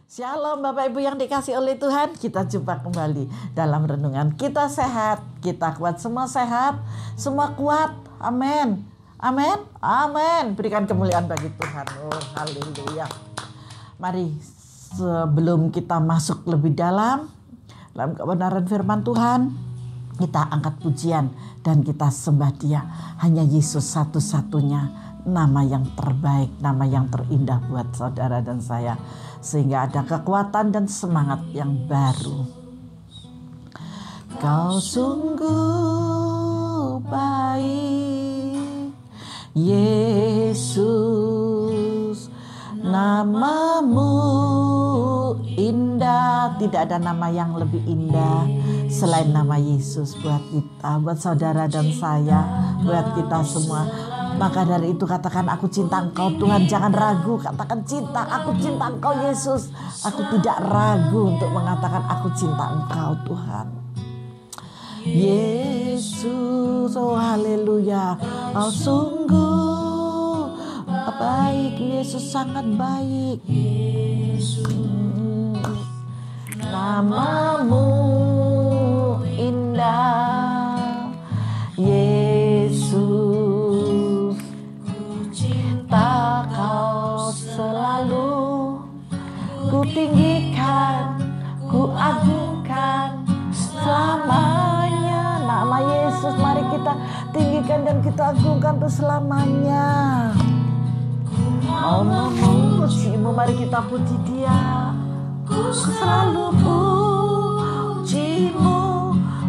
Shalom Bapak Ibu yang dikasih oleh Tuhan. Kita jumpa kembali dalam renungan Kita Sehat, Kita Kuat. Semua sehat, semua kuat. Amin. Amin. Amin. Berikan kemuliaan bagi Tuhan. Oh, haleluya. Mari sebelum kita masuk lebih dalam kebenaran firman Tuhan, kita angkat pujian dan kita sembah Dia. Hanya Yesus satu-satunya nama yang terbaik, nama yang terindah buat saudara dan saya, sehingga ada kekuatan dan semangat yang baru. Kau sungguh baik, Yesus, namamu indah. Tidak ada nama yang lebih indah selain nama Yesus buat kita, buat saudara dan saya, buat kita semua. Maka dari itu katakan, aku cinta Engkau Tuhan. Jangan ragu, katakan cinta, aku cinta Engkau Yesus. Aku tidak ragu untuk mengatakan aku cinta Engkau Tuhan. Yesus, oh haleluya. Oh sungguh baik, Yesus sangat baik. Namamu indah, Yesus. Selalu ku tinggikan, ku agungkan selamanya. Nama Yesus mari kita tinggikan dan kita agungkan tuh selamanya. Mau memujimu, mari kita puji Dia. Ku selalu pujimu,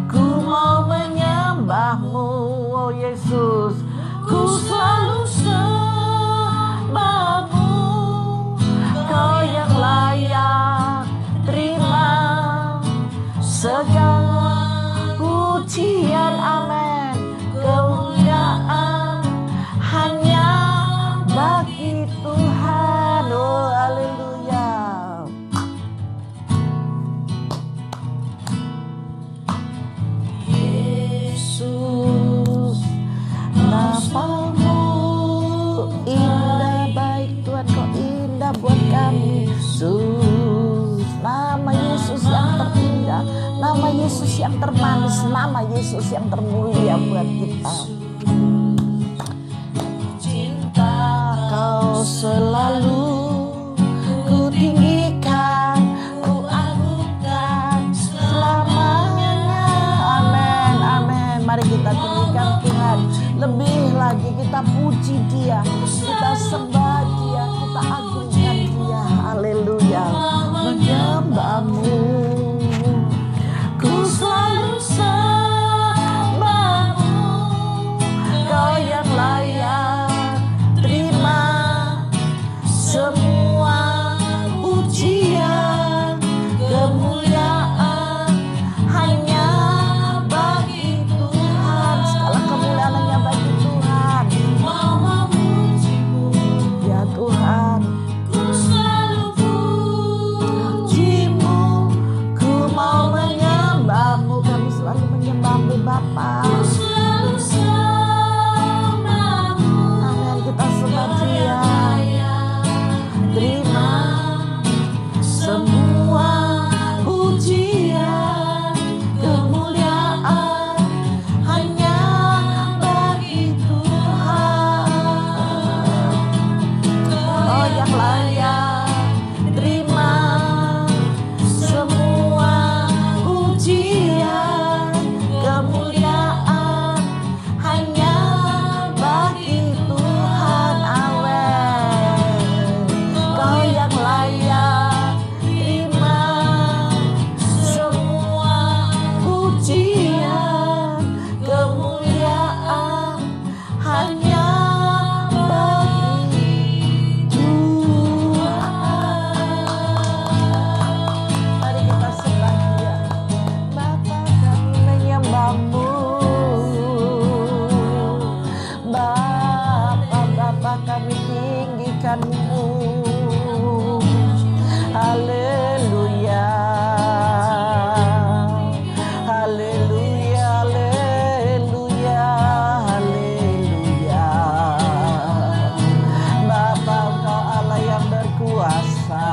ku mau menyembahmu, oh Yesus. Ku selalu sembahmu, Kau yang layak terima segala pujian, amin. Kemuliaan hanya bagi Tuhan, oh haleluya. Yesus, namamu indah, baik Tuhan, Kau indah buat kami. Yesus, nama Yesus yang terindah, nama Yesus yang termanis, nama Yesus yang termulia buat kita. Cinta Kau selalu ku tinggikan, ku agungkan selamanya, amin, amin. Mari kita tinggikan Tuhan lebih lagi, kita puji Dia, kita sembah Dia, kita agungkan Dia, haleluya. Menyembahmu, ku selalu sembahmu, Kau yang layak terima semua pujian, kemuliaan hanya bagi Tuhan. Segala kemuliaan hanya bagi Tuhan. Ya Tuhan, ku selalu pujimu, ku mau menyembahmu. Kami selalu menyembahmu Bapa. Amin, kita sembah Dia. Terima semua pujian, kemuliaan hanya bagi Tuhan. Oh yang layak terima semua pujian, kemuliaan hanya bagi Tuhan, amin. Kau yang layak terima semua pujian, kemuliaan hanya bagi Tuhan. Mari kita sembah Dia. Bapa, kami menyembahmu. Bapa, kami tinggikan-Mu. Haleluya. Haleluya, haleluya, haleluya. Bapa, Engkau Allah yang berkuasa.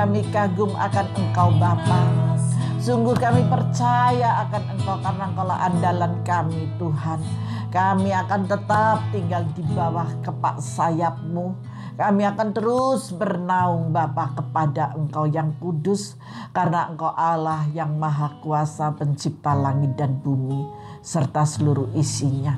kami kagum akan Engkau Bapa. Sungguh kami percaya akan Engkau karena Engkaulah andalan kami Tuhan. Kami akan tetap tinggal di bawah kepak sayap-Mu. Kami akan terus bernaung Bapa kepada Engkau yang kudus. Karena Engkau Allah yang maha kuasa pencipta langit dan bumi serta seluruh isinya.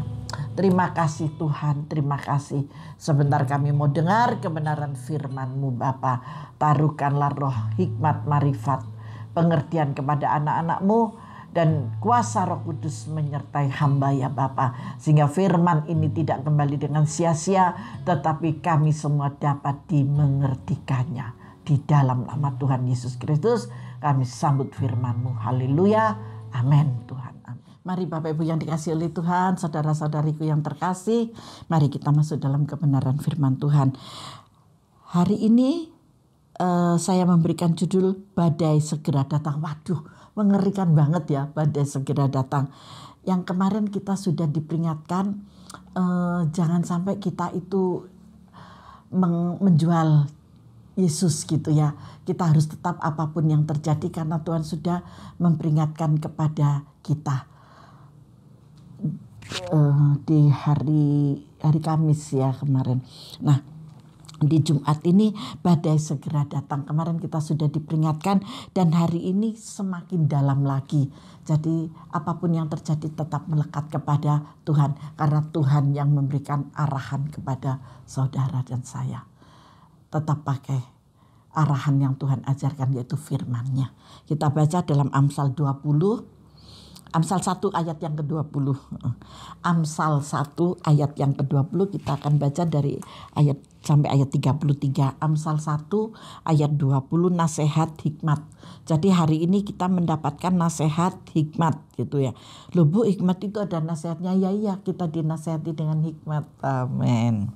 Terima kasih Tuhan, terima kasih. Sebentar kami mau dengar kebenaran firman-Mu Bapa. Taruhkanlah roh hikmat marifat, pengertian kepada anak-anak-Mu, dan kuasa Roh Kudus menyertai hamba ya Bapa. Sehingga firman ini tidak kembali dengan sia-sia, tetapi kami semua dapat dimengertikannya. Di dalam nama Tuhan Yesus Kristus kami sambut firman-Mu. Haleluya, amin Tuhan. Mari Bapak Ibu yang dikasihi oleh Tuhan, saudara-saudariku yang terkasih, mari kita masuk dalam kebenaran firman Tuhan. Hari ini saya memberikan judul badai segera datang. Waduh, mengerikan banget ya, badai segera datang. Yang kemarin kita sudah diperingatkan, jangan sampai kita itu menjual Yesus gitu ya. Kita harus tetap apapun yang terjadi karena Tuhan sudah memperingatkan kepada kita. Di hari Kamis ya kemarin. Nah, di Jumat ini badai segera datang. Kemarin kita sudah diperingatkan dan hari ini semakin dalam lagi. Jadi apapun yang terjadi tetap melekat kepada Tuhan. Karena Tuhan yang memberikan arahan kepada saudara dan saya. Tetap pakai arahan yang Tuhan ajarkan, yaitu firman-Nya. Kita baca dalam Amsal 20. Amsal 1 ayat yang ke-20. Amsal 1 ayat yang ke-20 kita akan baca dari ayat sampai ayat 33. Amsal 1 ayat 20 nasihat hikmat. Jadi hari ini kita mendapatkan nasihat hikmat gitu ya. Loh Bu, hikmat itu ada nasihatnya. Ya iya, kita dinasihati dengan hikmat. Amin.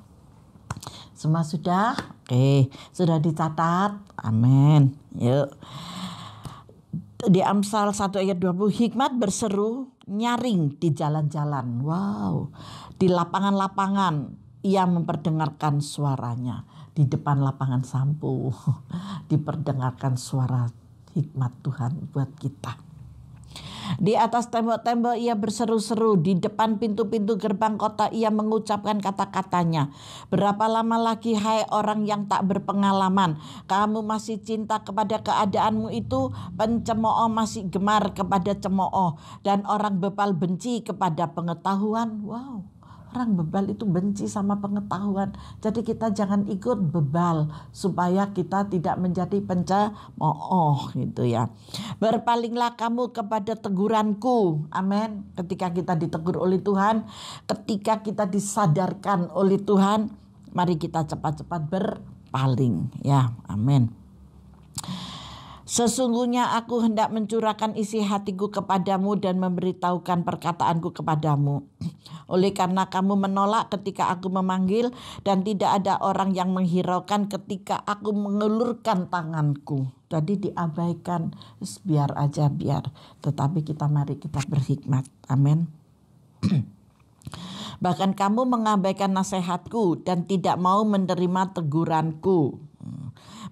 Semua sudah? Oke, sudah dicatat? Amin. Yuk. Di Amsal 1 ayat 20, hikmat berseru nyaring di jalan-jalan. Wow, di lapangan-lapangan ia memperdengarkan suaranya. Di depan lapangan sampo diperdengarkan suara hikmat Tuhan buat kita. Di atas tembok-tembok ia berseru-seru, di depan pintu-pintu gerbang kota ia mengucapkan kata-katanya. Berapa lama lagi hai orang yang tak berpengalaman, kamu masih cinta kepada keadaanmu itu, pencemooh masih gemar kepada cemooh, dan orang bebal benci kepada pengetahuan. Wow, orang bebal itu benci sama pengetahuan. Jadi kita jangan ikut bebal supaya kita tidak menjadi pencemooh gitu ya. Berpalinglah kamu kepada teguranku. Amin. Ketika kita ditegur oleh Tuhan, ketika kita disadarkan oleh Tuhan, mari kita cepat-cepat berpaling ya. Amin. Sesungguhnya aku hendak mencurahkan isi hatiku kepadamu dan memberitahukan perkataanku kepadamu. Oleh karena kamu menolak ketika aku memanggil dan tidak ada orang yang menghiraukan ketika aku mengulurkan tanganku. Tadi diabaikan, biar aja biar. Tetapi mari kita berhikmat. Amin. Bahkan kamu mengabaikan nasihatku dan tidak mau menerima teguranku.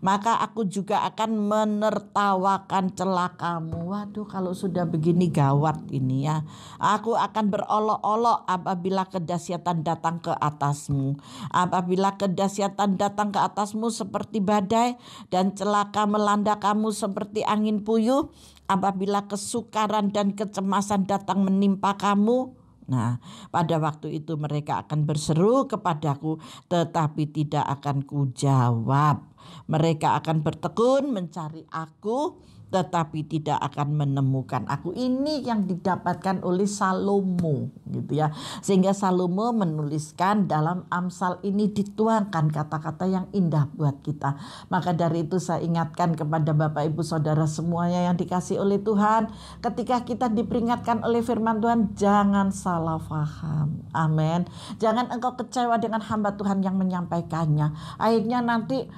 Maka aku juga akan menertawakan celakamu. Waduh, kalau sudah begini gawat ini ya. Aku akan berolok-olok apabila kedahsyatan datang ke atasmu. Apabila kedahsyatan datang ke atasmu seperti badai dan celaka melanda kamu seperti angin puyuh. Apabila kesukaran dan kecemasan datang menimpa kamu. Nah, pada waktu itu mereka akan berseru kepadaku, tetapi tidak akan kujawab. Mereka akan bertekun mencari aku, tetapi tidak akan menemukan aku. Ini yang didapatkan oleh Salomo gitu ya. Sehingga Salomo menuliskan dalam Amsal ini dituangkan kata-kata yang indah buat kita. Maka dari itu saya ingatkan kepada Bapak Ibu Saudara semuanya yang dikasihi oleh Tuhan, ketika kita diperingatkan oleh firman Tuhan, jangan salah faham. Amin. Jangan engkau kecewa dengan hamba Tuhan yang menyampaikannya. Akhirnya nanti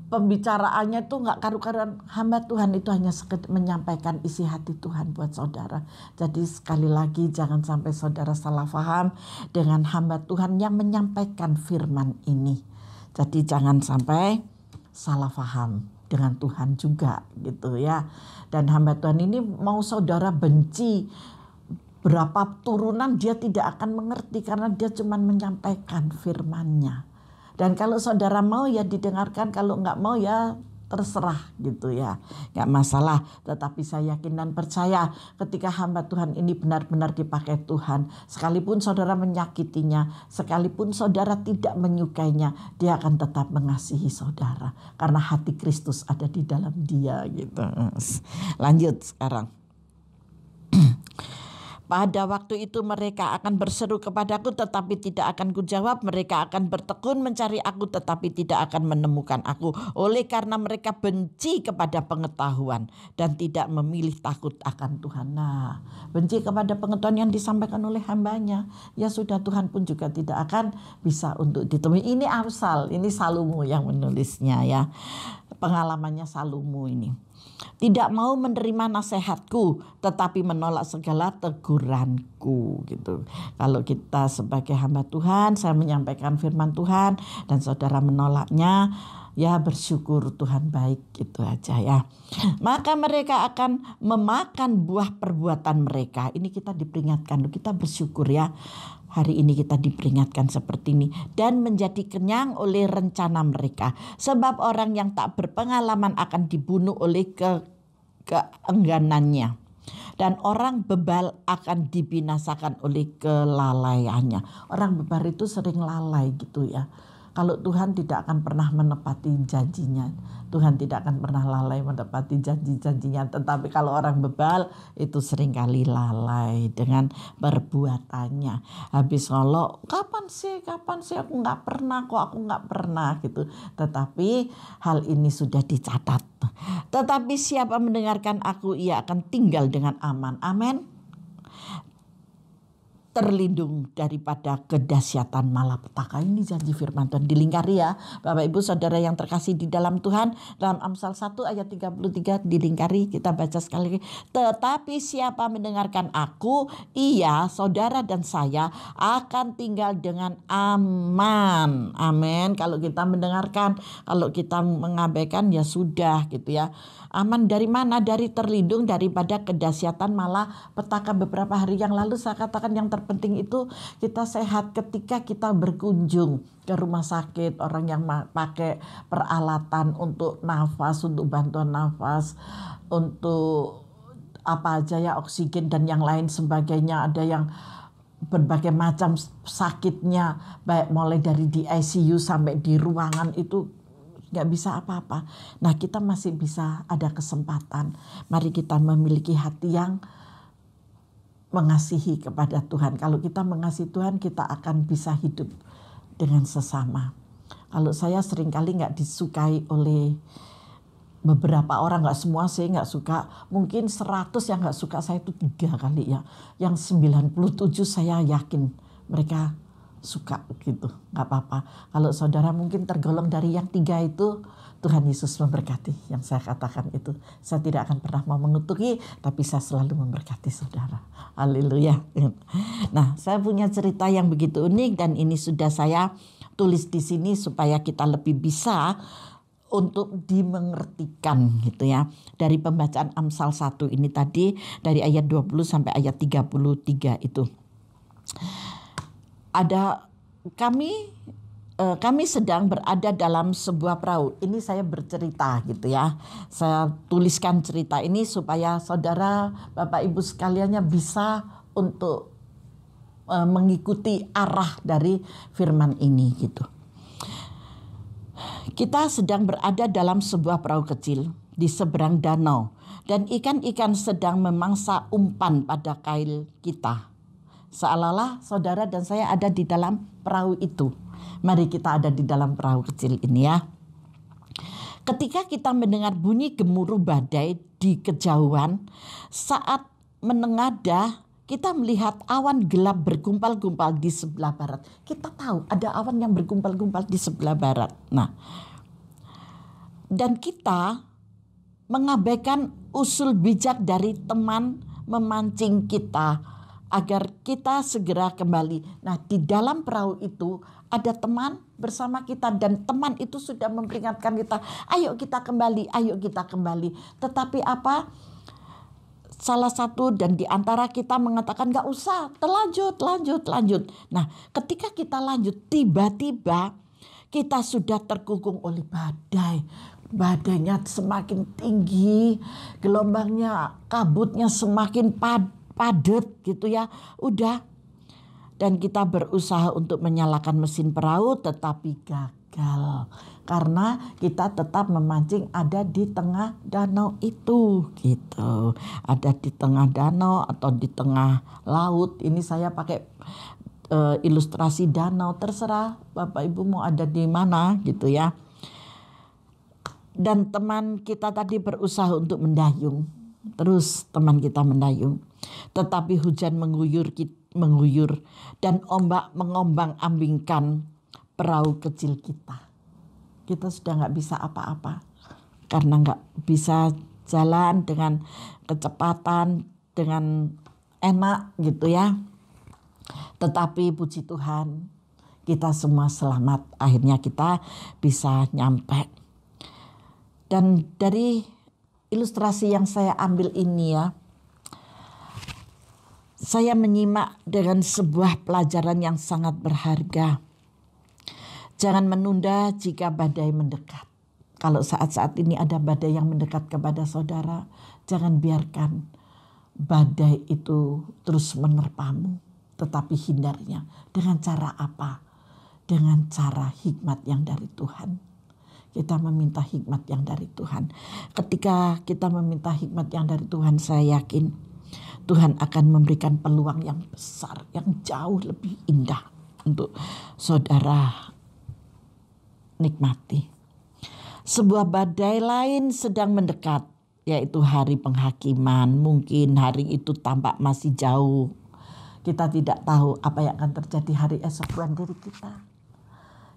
pembicaraannya tuh nggak karu-karuan. Hamba Tuhan itu hanya menyampaikan isi hati Tuhan buat saudara. Jadi sekali lagi jangan sampai saudara salah paham dengan hamba Tuhan yang menyampaikan firman ini. Jadi jangan sampai salah paham dengan Tuhan juga gitu ya. Dan hamba Tuhan ini mau saudara benci berapa turunan, dia tidak akan mengerti karena dia cuma menyampaikan firman-Nya. Dan kalau saudara mau ya didengarkan, kalau enggak mau ya terserah gitu ya, nggak masalah. Tetapi saya yakin dan percaya ketika hamba Tuhan ini benar-benar dipakai Tuhan, sekalipun saudara menyakitinya, sekalipun saudara tidak menyukainya, dia akan tetap mengasihi saudara karena hati Kristus ada di dalam dia gitu. Lanjut sekarang. Pada waktu itu mereka akan berseru kepadaku tetapi tidak akan kujawab. Mereka akan bertekun mencari aku tetapi tidak akan menemukan aku. Oleh karena mereka benci kepada pengetahuan dan tidak memilih takut akan Tuhan. Nah, benci kepada pengetahuan yang disampaikan oleh hambanya, ya sudah, Tuhan pun juga tidak akan bisa untuk ditemui. Ini Amsal, ini Salomo yang menulisnya ya. Pengalamannya Salomo ini. Tidak mau menerima nasihatku tetapi menolak segala teguranku gitu. Kalau kita sebagai hamba Tuhan, saya menyampaikan firman Tuhan dan saudara menolaknya, ya bersyukur, Tuhan baik, gitu aja ya. Maka mereka akan memakan buah perbuatan mereka. Ini kita diperingatkan, kita bersyukur ya. Hari ini kita diperingatkan seperti ini. Dan menjadi kenyang oleh rencana mereka. Sebab orang yang tak berpengalaman akan dibunuh oleh keengganannya. Dan orang bebal akan dibinasakan oleh kelalaiannya. Orang bebal itu sering lalai gitu ya. Kalau Tuhan tidak akan pernah menepati janjinya. Tuhan tidak akan pernah lalai menepati janji-janjinya. Tetapi kalau orang bebal itu seringkali lalai dengan perbuatannya. Habis ngolok, kapan sih aku nggak pernah gitu. Tetapi hal ini sudah dicatat. Tetapi siapa mendengarkan aku, ia akan tinggal dengan aman. Amin. Terlindung daripada kedahsyatan malapetaka. Ini janji firman Tuhan, dilingkari ya Bapak Ibu Saudara yang terkasih di dalam Tuhan. Dalam Amsal 1 ayat 33 dilingkari, kita baca sekali lagi. Tetapi siapa mendengarkan aku, ia, saudara dan saya akan tinggal dengan aman. Amin. Kalau kita mendengarkan, kalau kita mengabaikan ya sudah gitu ya. Aman dari mana? Dari terlindung daripada kedahsyatan malapetaka. Beberapa hari yang lalu saya katakan yang terpenting itu kita sehat ketika kita berkunjung ke rumah sakit, orang yang pakai peralatan untuk nafas, untuk bantuan nafas, untuk apa aja ya, oksigen dan yang lain sebagainya. Ada yang berbagai macam sakitnya, baik mulai dari di ICU sampai di ruangan itu nggak bisa apa-apa. Nah, kita masih bisa ada kesempatan. Mari kita memiliki hati yang mengasihi kepada Tuhan. Kalau kita mengasihi Tuhan, kita akan bisa hidup dengan sesama. Kalau saya seringkali nggak disukai oleh beberapa orang, nggak semua sih nggak suka. Mungkin 100 yang nggak suka saya itu 3 kali ya. Yang 97 saya yakin mereka suka gitu, nggak apa-apa. Kalau saudara mungkin tergolong dari yang 3 itu, Tuhan Yesus memberkati. Yang saya katakan itu, saya tidak akan pernah mau mengutuki, tapi saya selalu memberkati saudara. Haleluya. Nah, saya punya cerita yang begitu unik dan ini sudah saya tulis di sini supaya kita lebih bisa untuk dimengertikan gitu ya. Dari pembacaan Amsal 1 ini tadi, dari ayat 20 sampai ayat 33 itu. Kami sedang berada dalam sebuah perahu. Ini saya bercerita gitu ya. Saya tuliskan cerita ini supaya saudara, Bapak Ibu sekaliannya bisa untuk mengikuti arah dari firman ini gitu. Kita sedang berada dalam sebuah perahu kecil di seberang danau dan ikan-ikan sedang memangsa umpan pada kail kita. Seolah-olah saudara dan saya ada di dalam perahu itu. Mari kita ada di dalam perahu kecil ini ya. Ketika kita mendengar bunyi gemuruh badai di kejauhan, saat menengadah kita melihat awan gelap bergumpal-gumpal di sebelah barat. Kita tahu ada awan yang bergumpal-gumpal di sebelah barat. Nah, dan kita mengabaikan usul bijak dari teman memancing kita agar kita segera kembali. Nah, di dalam perahu itu ada teman bersama kita, dan teman itu sudah memperingatkan kita, ayo kita kembali, ayo kita kembali. Tetapi apa? Salah satu dan di antara kita mengatakan gak usah, lanjut. Nah, ketika kita lanjut, tiba-tiba kita sudah terkungkung oleh badai. Badainya semakin tinggi, gelombangnya, kabutnya semakin padat gitu ya. Udah. Dan kita berusaha untuk menyalakan mesin perahu, tetapi gagal. Karena kita tetap memancing ada di tengah danau itu gitu. Ada di tengah danau atau di tengah laut. Ini saya pakai ilustrasi danau, terserah Bapak Ibu mau ada di mana gitu ya. Dan teman kita tadi berusaha untuk mendayung. Terus teman kita mendayung. Tetapi hujan mengguyur dan ombak mengombang-ambingkan perahu kecil kita. Kita sudah gak bisa apa-apa. Karena gak bisa jalan dengan kecepatan, dengan enak gitu ya. Tetapi puji Tuhan, kita semua selamat. Akhirnya kita bisa nyampe. Dan dari ilustrasi yang saya ambil ini ya, saya menyimak dengan sebuah pelajaran yang sangat berharga. Jangan menunda jika badai mendekat. Kalau saat-saat ini ada badai yang mendekat kepada saudara, jangan biarkan badai itu terus menerpamu. Tetapi hindarinya. Dengan cara apa? Dengan cara hikmat yang dari Tuhan. Kita meminta hikmat yang dari Tuhan. Ketika kita meminta hikmat yang dari Tuhan, saya yakin Tuhan akan memberikan peluang yang besar, yang jauh lebih indah untuk saudara nikmati. Sebuah badai lain sedang mendekat, yaitu hari penghakiman. Mungkin hari itu tampak masih jauh. Kita tidak tahu apa yang akan terjadi hari esok buat diri kita.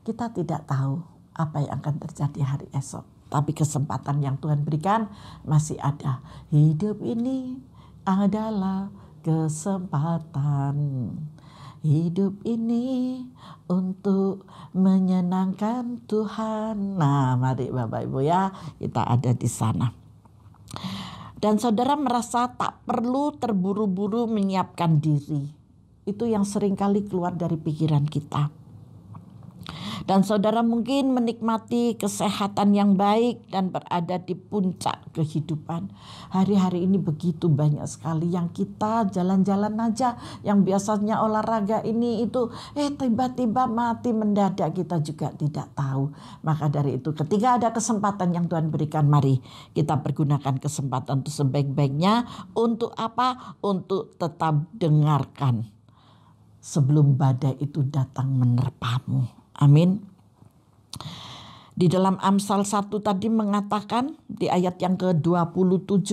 Kita tidak tahu apa yang akan terjadi hari esok. Tapi kesempatan yang Tuhan berikan masih ada. Hidup ini adalah kesempatan. Hidup ini untuk menyenangkan Tuhan. Nah, mari Bapak Ibu ya, kita ada di sana. Dan saudara merasa tak perlu terburu-buru menyiapkan diri. Itu yang seringkali keluar dari pikiran kita. Dan saudara mungkin menikmati kesehatan yang baik dan berada di puncak kehidupan. Hari-hari ini begitu banyak sekali yang kita jalan-jalan aja, yang biasanya olahraga ini itu, tiba-tiba mati mendadak, kita juga tidak tahu. Maka dari itu ketika ada kesempatan yang Tuhan berikan, mari kita pergunakan kesempatan itu sebaik-baiknya. Untuk apa? Untuk tetap dengarkan sebelum badai itu datang menerpamu. Amin. Di dalam Amsal 1 tadi mengatakan di ayat yang ke-27,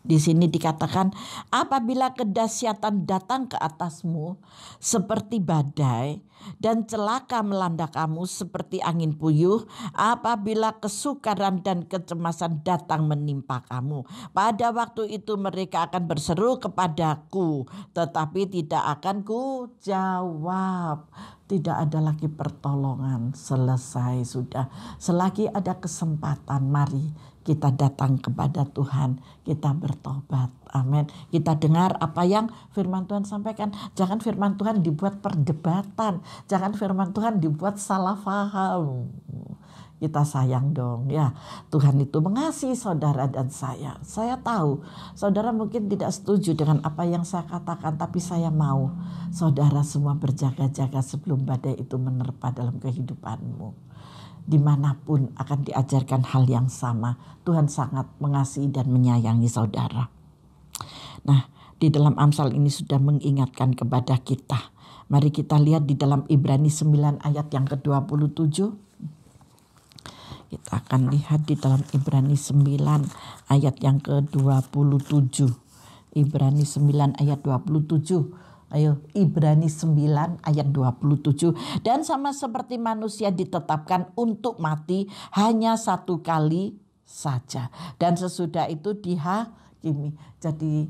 di sini dikatakan, apabila kedahsyatan datang ke atasmu seperti badai dan celaka melanda kamu seperti angin puyuh, apabila kesukaran dan kecemasan datang menimpa kamu, pada waktu itu mereka akan berseru kepadaku, tetapi tidak akan ku jawab. Tidak ada lagi pertolongan, selesai sudah. Selagi ada kesempatan, mari kita datang kepada Tuhan, kita bertobat. Amin. Kita dengar apa yang firman Tuhan sampaikan. Jangan firman Tuhan dibuat perdebatan. Jangan firman Tuhan dibuat salah paham. Kita sayang dong ya. Tuhan itu mengasihi saudara dan saya. Saya tahu saudara mungkin tidak setuju dengan apa yang saya katakan, tapi saya mau saudara semua berjaga-jaga sebelum badai itu menerpa dalam kehidupanmu. Dimanapun akan diajarkan hal yang sama. Tuhan sangat mengasihi dan menyayangi saudara. Nah, di dalam Amsal ini sudah mengingatkan kepada kita. Mari kita lihat di dalam Ibrani 9 ayat yang ke-27. Kita akan lihat di dalam Ibrani 9 ayat yang ke-27. Ibrani 9 ayat 27. Ayo, Ibrani 9 ayat 27. Dan sama seperti manusia ditetapkan untuk mati hanya satu kali saja. Dan sesudah itu dihakimi. Jadi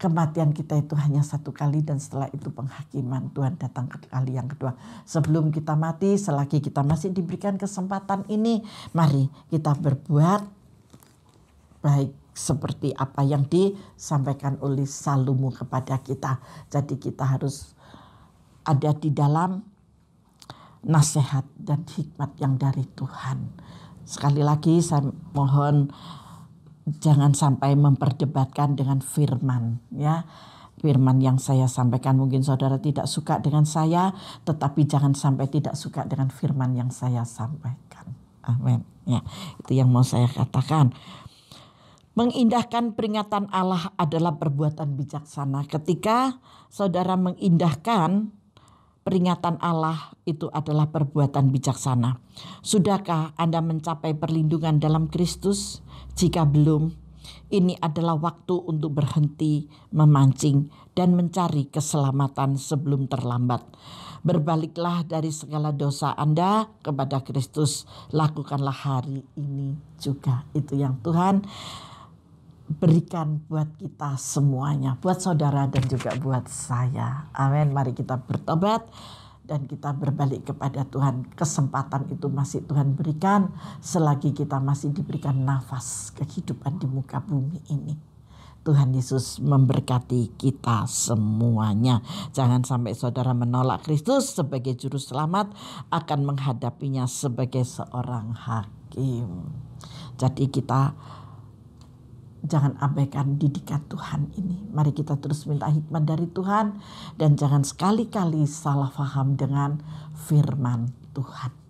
kematian kita itu hanya satu kali dan setelah itu penghakiman. Tuhan datang ke kali yang kedua. Sebelum kita mati, selagi kita masih diberikan kesempatan ini, mari kita berbuat baik seperti apa yang disampaikan oleh Salomo kepada kita. Jadi kita harus ada di dalam nasihat dan hikmat yang dari Tuhan. Sekali lagi saya mohon jangan sampai memperdebatkan dengan firman, ya. Firman yang saya sampaikan mungkin saudara tidak suka dengan saya, tetapi jangan sampai tidak suka dengan firman yang saya sampaikan. Amin. Ya, itu yang mau saya katakan. Mengindahkan peringatan Allah adalah perbuatan bijaksana. Ketika saudara mengindahkan peringatan Allah, itu adalah perbuatan bijaksana. Sudahkah Anda mencapai perlindungan dalam Kristus? Jika belum, ini adalah waktu untuk berhenti memancing dan mencari keselamatan sebelum terlambat. Berbaliklah dari segala dosa Anda kepada Kristus. Lakukanlah hari ini juga. Itu yang Tuhan berikan buat kita semuanya, buat saudara dan juga buat saya. Amin. Mari kita bertobat dan kita berbalik kepada Tuhan. Kesempatan itu masih Tuhan berikan selagi kita masih diberikan nafas kehidupan di muka bumi ini. Tuhan Yesus memberkati kita semuanya. Jangan sampai saudara menolak Kristus sebagai juru selamat, akan menghadapinya sebagai seorang hakim. Jadi kita jangan abaikan didikan Tuhan ini. Mari kita terus minta hikmat dari Tuhan dan jangan sekali-kali salah faham dengan firman Tuhan.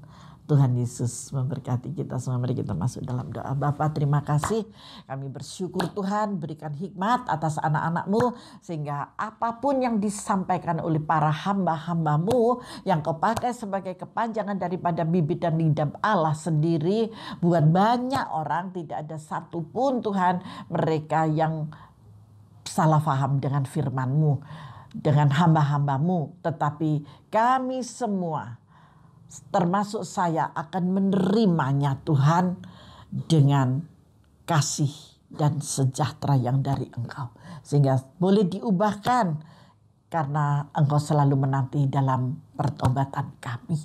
Tuhan Yesus memberkati kita semua. Mari kita masuk dalam doa. Bapa, terima kasih. Kami bersyukur Tuhan berikan hikmat atas anak-anak-Mu sehingga apapun yang disampaikan oleh para hamba-hamba-Mu yang Kau pakai sebagai kepanjangan daripada bibir dan lidah Allah sendiri, buat banyak orang tidak ada satupun Tuhan mereka yang salah faham dengan firman-Mu, dengan hamba-hamba-Mu, tetapi kami semua termasuk saya akan menerimanya Tuhan dengan kasih dan sejahtera yang dari Engkau. Sehingga boleh diubahkan karena Engkau selalu menanti dalam pertobatan kami.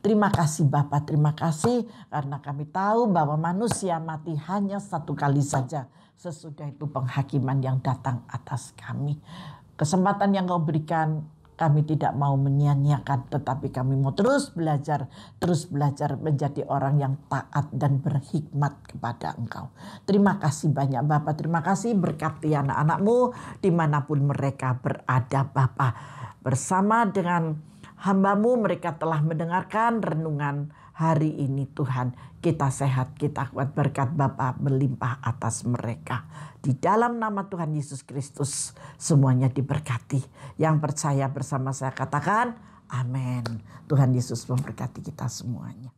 Terima kasih Bapa, terima kasih karena kami tahu bahwa manusia mati hanya satu kali saja. Sesudah itu penghakiman yang datang atas kami. Kesempatan yang Kau berikan kami tidak mau menyia-nyiakan, tetapi kami mau terus belajar menjadi orang yang taat dan berhikmat kepada Engkau. Terima kasih banyak Bapa, terima kasih berkati anak-anak-Mu dimanapun mereka berada Bapa. Bersama dengan hamba-Mu mereka telah mendengarkan renungan hari ini Tuhan. Kita sehat, kita kuat, berkat Bapa berlimpah atas mereka. Di dalam nama Tuhan Yesus Kristus semuanya diberkati. Yang percaya bersama saya katakan amin. Tuhan Yesus memberkati kita semuanya.